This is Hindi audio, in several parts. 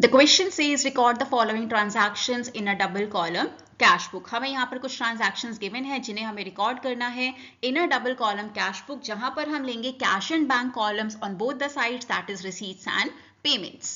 The question says record the following transactions in a double column cash book. हमें यहाँ पर कुछ ट्रांजैक्शंस गिवन है जिन्हें हमें रिकॉर्ड करना है in a double column cash book, जहां पर हम लेंगे cash and bank columns on both the sides, that is receipts and payments.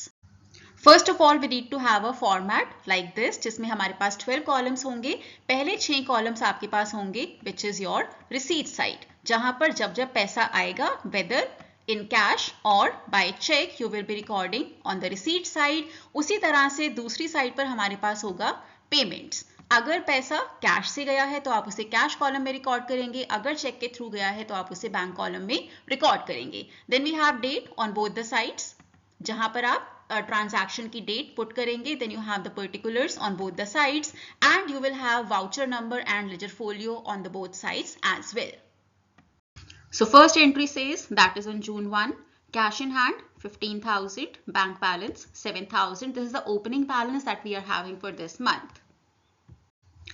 First of all we need to have a format like this, जिसमें हमारे पास 12 कॉलम्स होंगे। पहले 6 कॉलम्स आपके पास होंगे which is your receipt side, जहां पर जब जब पैसा आएगा weather in cash or by check you will be recording on the receipt side। उसी तरह से दूसरी साइड पर हमारे पास होगा payments। अगर पैसा कैश से गया है तो आप उसे कैश कॉलम में रिकॉर्ड करेंगे, अगर चेक के थ्रू गया है तो आप उसे बैंक कॉलम में रिकॉर्ड करेंगे। Then we have date on both the sides, जहां पर आप ट्रांजैक्शन की डेट पुट करेंगे। Then you have the particulars on both the sides and you will have voucher number and ledger folio on the both sides as well. So first entry says that is on June 1, cash in hand 15,000, bank balance 7,000. This is the opening balance that we are having for this month.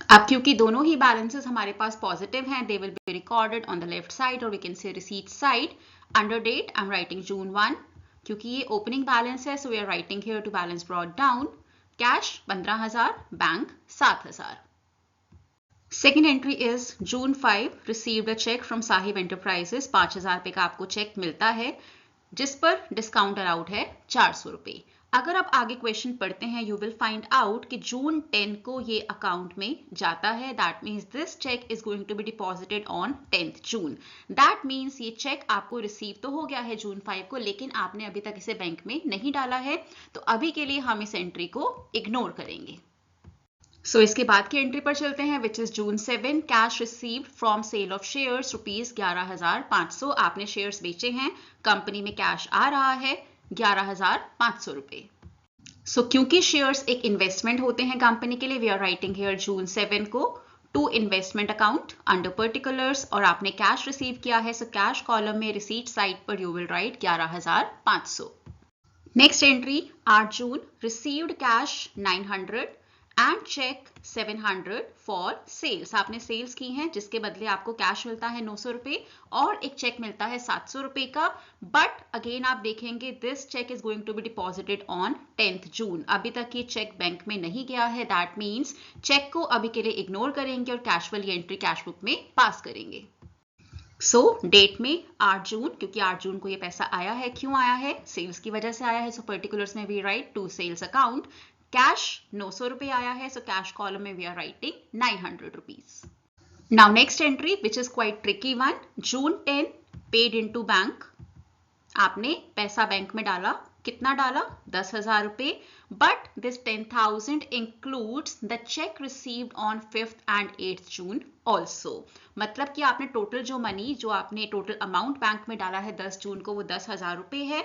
अब क्योंकि दोनों ही balances हमारे पास positive हैं, they will be recorded on the left side or we can say receipt side. Under date I'm writing June 1, क्योंकि ये opening balance है, so we are writing here to balance brought down. Cash 15,000, bank 7,000. Second entry is June 5, received a check from Sahib Enterprises। 5,000 रुपए का आपको चेक मिलता है जिस पर डिस्काउंट अलाउड है 400 रुपए। अगर आप आगे क्वेश्चन पढ़ते हैं यू विल फाइंड आउट कि जून 10 को ये अकाउंट में जाता है, that means this cheque is going to be deposited on 10th June. That means ये चेक आपको रिसीव तो हो गया है जून 5 को, लेकिन आपने अभी तक इसे बैंक में नहीं डाला है, तो अभी के लिए हम इस एंट्री को इग्नोर करेंगे। सो इसके बाद की एंट्री पर चलते हैं which is June 7, cash received from sale of shares rupees 11,500। आपने शेयर्स बेचे हैं, कंपनी में कैश आ रहा है 11,500 रुपए। सो क्योंकि शेयर्स एक इन्वेस्टमेंट होते हैं कंपनी के लिए, we are writing here June 7 को to investment account under particulars, और आपने कैश रिसीव किया है, सो कैश कॉलम में रिसीट साइड पर you will write 11,500। Next entry 8 June, received cash 900 and cheque 700 for sales. आपने सेल्स की हैं जिसके बदले आपको कैश मिलता है 900 रुपए और एक चेक मिलता है 700 रुपए का। बट अगेन आप देखेंगे this cheque is going to be deposited on 10th June. अभी तक ये चेक बैंक में नहीं गया है, दैट मीन्स चेक को अभी के लिए इग्नोर करेंगे और कैशुअल ये एंट्री कैश बुक में पास करेंगे। सो डेट में 8 जून, क्योंकि 8 जून को ये पैसा आया है, क्यों आया है, सेल्स की वजह से आया है, सो पर्टिकुलर्स में we write to sales account. Cash 900 रुपए आया है, सो कैश कॉलम में we are writing 900 rupees. Now next entry which is quite tricky one, June 10 paid into bank. आपने पैसा बैंक में डाला, कितना डाला 10,000 रुपए, but this 10,000 includes the cheque received on 5th and 8th June also. मतलब कि आपने टोटल जो मनी, जो आपने टोटल अमाउंट बैंक में डाला है 10 जून को, वो 10,000 रुपए है,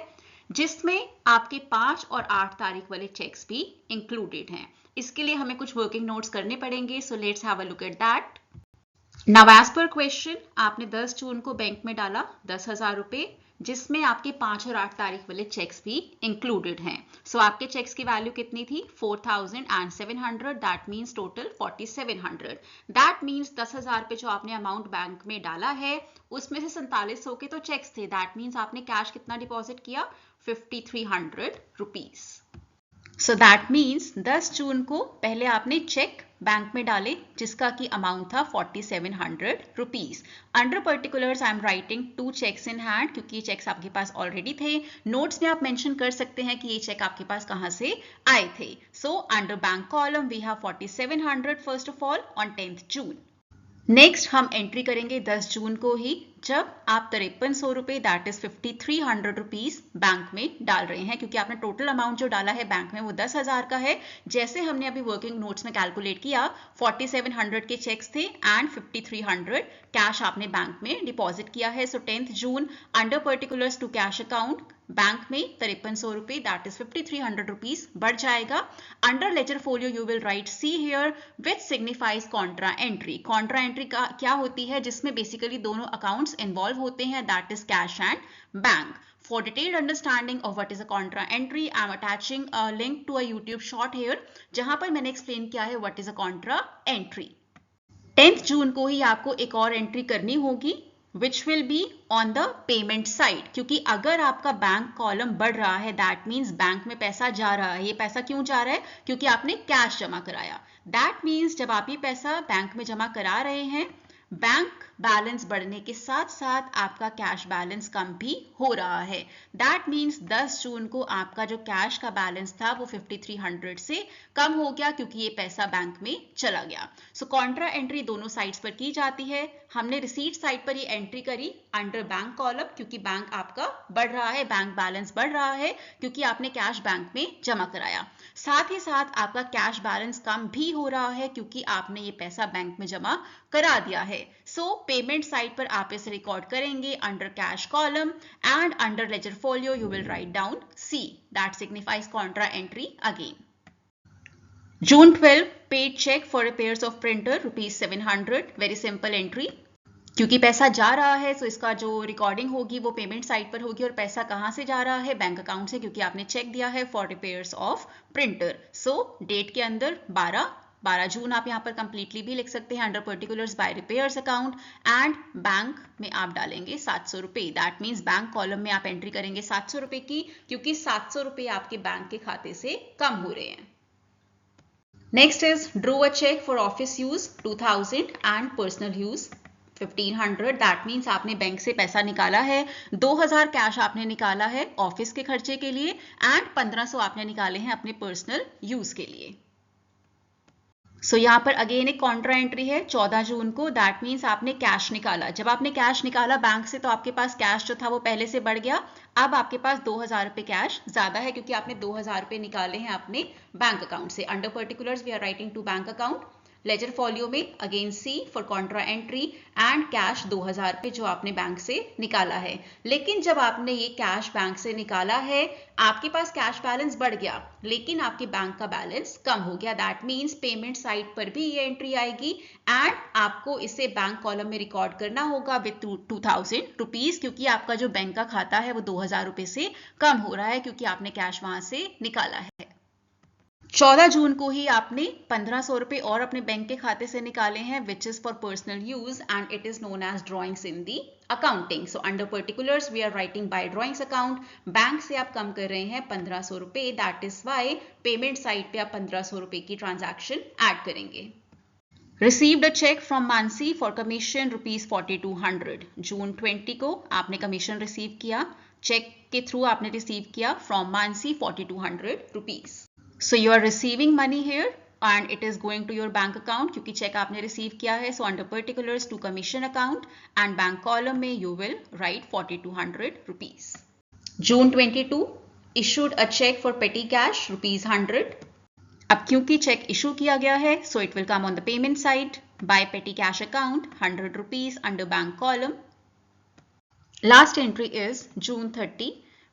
जिसमें आपके 5 और 8 तारीख वाले चेक्स भी इंक्लूडेड हैं। इसके लिए हमें कुछ वर्किंग नोट्स करने पड़ेंगे, so let's have a look at that. Now as per question आपने 10 जून को बैंक में डाला 10,000 रुपए, जिसमें आपके 5 और 8 तारीख वाले चेक्स भी इंक्लूडेड हैं। सो आपके चेक्स की वैल्यू कितनी थी 4,700, that means total 4,700। That means 10,000 पे जो आपने अमाउंट बैंक में डाला है उसमें से 4700 के तो चेक्स थे, दैट मीन्स आपने कैश कितना डिपॉजिट किया 5,300 रुपीज। सो दैट मीन्स 10 जून को पहले आपने चेक बैंक में डाले जिसका की अमाउंट था 4,700 rupees. Under particulars I am writing 2 checks in hand, क्योंकि ये चेक्स आपके पास ऑलरेडी थे। नोट्स में आप मेंशन कर सकते हैं कि ये चेक आपके पास कहां से आए थे। So under bank column we have 4,700 first of all on 10th June. Next हम एंट्री करेंगे 10 जून को ही, जब आप 5300 रुपए दैट इज 5,300 रुपीज बैंक में डाल रहे हैं, क्योंकि आपने टोटल अमाउंट जो डाला है बैंक में वो 10,000 का है। जैसे हमने अभी वर्किंग नोट्स में कैलकुलेट किया 4,700 के चेक्स थे एंड 5,300 कैश आपने बैंक में डिपॉजिट किया है। So 10th June under particulars to cash account bank में 5300 रुपए दैट इज 5,300 रुपीज बढ़ जाएगा। Under ledger folio you will write C here which signifies contra entry. Contra entry क्या होती है, जिसमें बेसिकली दोनों अकाउंट्स इन्वॉल्व होते हैं, that is cash and bank. For detailed understanding of what is a contra entry, I am attaching a link to a YouTube short here, जहां पर मैंने एक्सप्लेन किया है what is a contra entry। 10th जून को ही आपको एक और एंट्री करनी होगी which will be on the payment side, क्योंकि अगर आपका बैंक कॉलम बढ़ रहा है दैट मीन्स बैंक में पैसा जा रहा है। ये पैसा क्यों जा रहा है? क्योंकि आपने कैश जमा कराया। दैट मीन्स जब आप ये पैसा बैंक में जमा करा रहे हैं, बैंक बैलेंस बढ़ने के साथ साथ आपका कैश बैलेंस कम भी हो रहा है। दैट मीन्स 10 जून को आपका जो कैश का बैलेंस था वो 5300 से कम हो गया, क्योंकि ये पैसा बैंक में चला गया। सो कॉन्ट्रा एंट्री दोनों साइड्स पर की जाती है। हमने रिसीट साइड पर ये एंट्री करी अंडर बैंक कॉलम, क्योंकि बैंक आपका बढ़ रहा है, बैंक बैलेंस बढ़ रहा है क्योंकि आपने कैश बैंक में जमा कराया। साथ ही साथ आपका कैश बैलेंस कम भी हो रहा है क्योंकि आपने ये पैसा बैंक में जमा करा दिया है। सो पेमेंट साइड पर आप इसे रिकॉर्ड करेंगे under cash column and under ledger folio you will write down C, that signifies contra entry again. June 12 paid check for repairs of printer rupees 700, very simple entry. क्योंकि पैसा जा रहा है तो इसका जो रिकॉर्डिंग होगी वो पेमेंट साइड पर होगी, और पैसा कहां से जा रहा है? बैंक अकाउंट से, क्योंकि आपने चेक दिया है for repairs of printer. So date के अंदर 12 जून आप यहाँ पर कंप्लीटली भी लिख सकते हैं under particulars by repairs account, and bank में आप डालेंगे 700 रुपए। दैट मीन्स बैंक कॉलम में आप एंट्री करेंगे 700 रुपए की, क्योंकि 700 रुपए आपके बैंक के खाते से कम हो रहे हैं। Next is drew a cheque for office use 2000 and personal use 1500। That means आपने बैंक से पैसा निकाला है, 2000 कैश आपने निकाला है ऑफिस के खर्चे के लिए, एंड 1500 आपने निकाले हैं अपने पर्सनल यूज के लिए। सो यहाँ पर अगेन एक कॉन्ट्रा एंट्री है 14 जून को। दैट मीन्स आपने कैश निकाला। जब आपने कैश निकाला बैंक से तो आपके पास कैश जो था वो पहले से बढ़ गया। अब आपके पास 2000 रुपए कैश ज्यादा है क्योंकि आपने 2000 रुपए निकाले हैं अपने बैंक अकाउंट से। Under particulars we are writing to bank account. Ledger folio में again C for contra entry and cash 2000 रुपए जो आपने बैंक से निकाला है। लेकिन जब आपने ये कैश बैंक से निकाला है, आपके पास कैश बैलेंस बढ़ गया लेकिन आपके बैंक का बैलेंस कम हो गया। दैट मीन्स पेमेंट साइड पर भी ये एंट्री आएगी एंड आपको इसे बैंक कॉलम में रिकॉर्ड करना होगा विद 2000 रुपीज, क्योंकि आपका जो बैंक का खाता है वो 2000 रुपए से कम हो रहा है क्योंकि आपने कैश वहां से निकाला है। 14 जून को ही आपने 1500 रुपए और अपने बैंक के खाते से निकाले हैं which is for personal use and it is known as drawings in the accounting. So under particulars we are writing by drawings account. Bank से आप कम कर रहे हैं 1500 रुपए, that is why payment side पे आप 1500 रुपए की ट्रांजैक्शन ऐड करेंगे। Received a check from Mansi for commission rupees 4200। जून 20 को आपने कमीशन रिसीव किया, चेक के थ्रू आपने रिसीव किया from Mansi 4200 rupees. So you are receiving money here and it is going to your bank account क्योंकि चेक आपने रिसीव किया है। So under particulars to commission account and bank column में you will write 4200 rupees। June 22 issued a check for petty cash rupees 100। अब क्योंकि चेक इशू किया गया है so it will come on the payment side by petty cash account 100 rupees under bank column। Last entry is June 30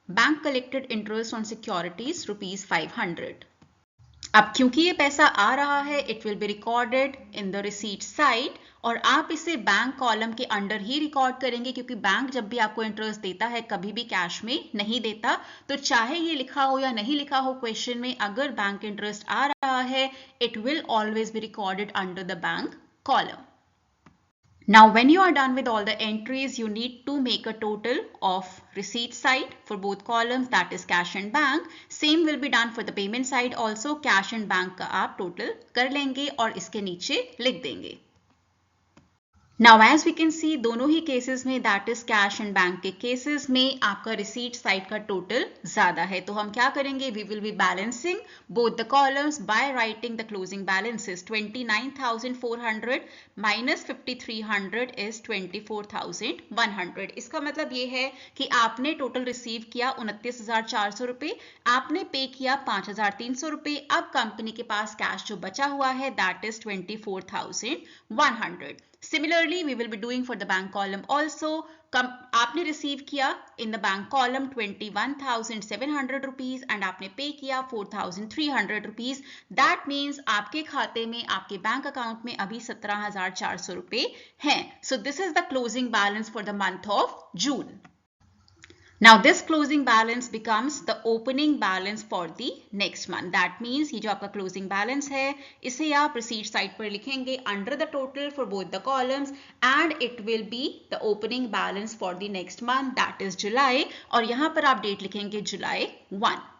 bank collected interest on securities rupees 500। अब क्योंकि ये पैसा आ रहा है it will be recorded in the receipt side, और आप इसे बैंक कॉलम के अंडर ही रिकॉर्ड करेंगे क्योंकि बैंक जब भी आपको इंटरेस्ट देता है कभी भी कैश में नहीं देता। तो चाहे ये लिखा हो या नहीं लिखा हो क्वेश्चन में, अगर बैंक इंटरेस्ट आ रहा है it will always be recorded under the bank column. Now when you are done with all the entries, you need to make a total of receipt side for both columns, that is cash and bank. Same will be done for the payment side also। cash and bank का आप total कर लेंगे और इसके नीचे लिख देंगे। Now as we can see दोनों ही केसेस में that is cash and bank के केसेस में आपका रिसीट साइड का टोटल ज्यादा है। तो हम क्या करेंगे, we will be balancing both the columns by writing the closing balances. 29,400 minus 5,300 is 24,100। इसका मतलब ये है कि आपने टोटल रिसीव किया 29,400 रुपए, आपने पे किया 5,300 रुपए। अब कंपनी के पास कैश जो बचा हुआ है that is 24,100। Similarly, we will be doing for the bank column also। आपने रिसीव किया in the bank column 21,700 rupees and आपने पे किया 4,300 rupees। That means आपके खाते में, आपके बैंक अकाउंट में अभी 17,400 रुपए हैं। So this is the closing balance for the month of June। Now this closing balance becomes the opening balance for the next month. That means ये जो आपका closing balance है इसे आप receipt side पर लिखेंगे under the total for both the columns and it will be the opening balance for the next month, that is July, और यहाँ पर आप date लिखेंगे July 1.